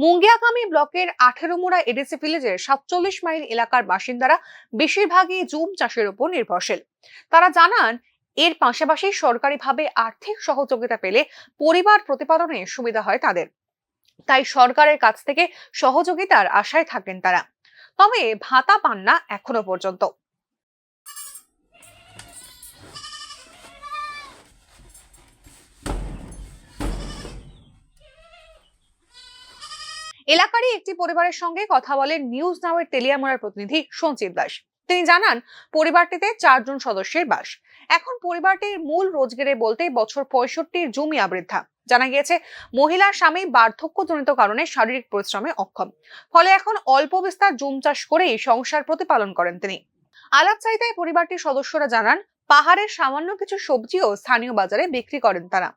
মুঙ্গিয়াকামী ব্লকের 18 ADC ভিলেজের 47 mile এলাকার বাসিন্দারা বেশিরভাগই জুম চাষের উপর নির্ভরশীল। তারা জানান, এর পাশাপাশি সরকারিভাবে আর্থিক সহযোগিতা পেলে পরিবার প্রতিপালনে সুবিধা হয় তাদের। তাই সরকারের কাছ থেকে সহযোগিতার আশায় থাকেন তারা, তবে ভাতা পান না এখনো পর্যন্ত। এলাকারই একটি পরিবারের সঙ্গে কথা বলেন নিউজ নাও এর তেলিয়ামুড়ার প্রতিনিধি সঞ্চিত দাস। তিনি জানান, পরিবারটিতে 4 জন সদস্যের বাস। এখন পরিবারটির মূল রোজগারে বলতে বছর 65 জমি আবৃদ্ধা। জানা গিয়েছে, মহিলার স্বামী বার্ধক্যজনিত কারণে শারীরিক পরিশ্রমে অক্ষম, ফলে এখন অল্প বিস্তার জুম চাষ করেই সংসার প্রতিপালন করেন তিনি। আলাপচারিতায় পরিবারটির সদস্যরা জানান, পাহাড়ের সামান্য কিছু সবজিও স্থানীয় বাজারে বিক্রি করেন তারা।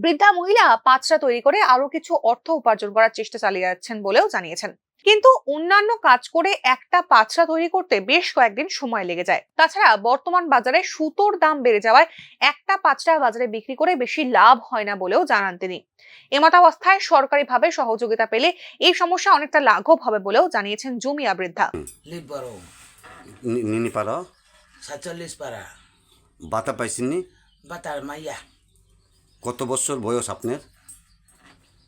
বৃদ্ধা মহিলা পাঁচরা তৈরি করে আরো কিছু অর্থ উপার্জন করার চেষ্টা চালিয়ে যাচ্ছেন বলেও জানিয়েছেন। কিন্তু অন্যান্য কাজ করে একটা পাঁচরা তৈরি করতে বেশ কয়েকদিন সময় লেগে যায়। তাছাড়া বর্তমান বাজারে সুতোর দাম বেড়ে যাওয়ায় একটা পাঁচরা বাজারে বিক্রি করে বেশি লাভ হয় না বলেও জানান তিনি। এমতাবস্থায় সরকারিভাবে সহযোগিতা পেলে এই সমস্যা অনেকটা লাঘব হবে বলেও জানিয়েছেন জুমিয়া বৃদ্ধা। নিনিপাড়া 47 পারা বাতা পাইছেননি? বাতার মাইয়া কত বছর বয়স আপনার?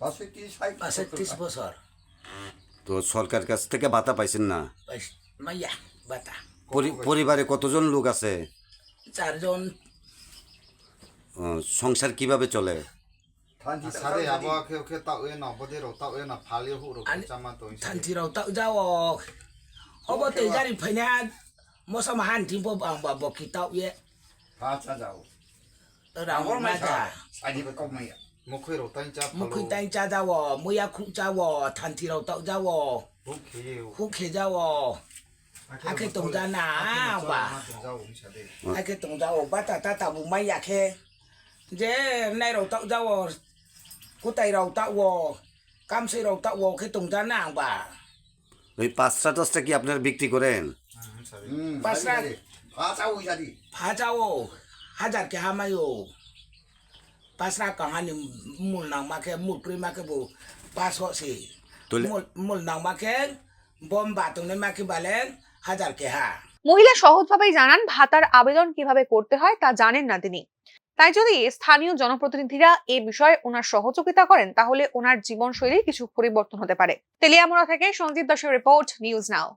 35 বছর। তো সরকার কাছ থেকে বাতা পাইছেন না? মাইয়া বাতা। পরিবারে কতজন লোক আছে? 4 জন। সংসার কিভাবে চলে? থানচিরাও তাও যাও হব তে জারি ফাইনা মসম হান থিমব বাংবা বকি তাও ইয়ে রাম মাতা মুখি তাই চা যাও মুয়া খু যাও থানচিরাও তাও যাও হুখে যাও আকে তং জানা বা আকে তং যাও বাতা তাতা বু মাইয়া খে যে নাই রাও তাও যাও কোথায় রাও তাও কামসে রাও তাও খে তং জানা বা। ওই পাঁচটা টাচটা কি আপনারা বিক্রি করেন? পাঁচটা ভাজাও 1000 কে হামায়ো পাঁচটা কাহানি মূল নাং মাকে মূল প্রি মাকে বু 500 সে মূল নাং মাকে বম্বা তুমি মাকে বলেন 1000 কে হা। মহিলা সহজভাবেই জানান, ভাতার আবেদন কিভাবে করতে হয় তা জানেন না তিনি। তাই যদি স্থানীয় জনপ্রতিনিধিরা এই বিষয়ে ওনার সহযোগিতা করেন, তাহলে ওনার জীবনশৈলীর কিছু পরিবর্তন হতে পারে। তেলিয়ামুড়া থেকে সঞ্জিত দাসের রিপোর্ট, নিউজ নাও।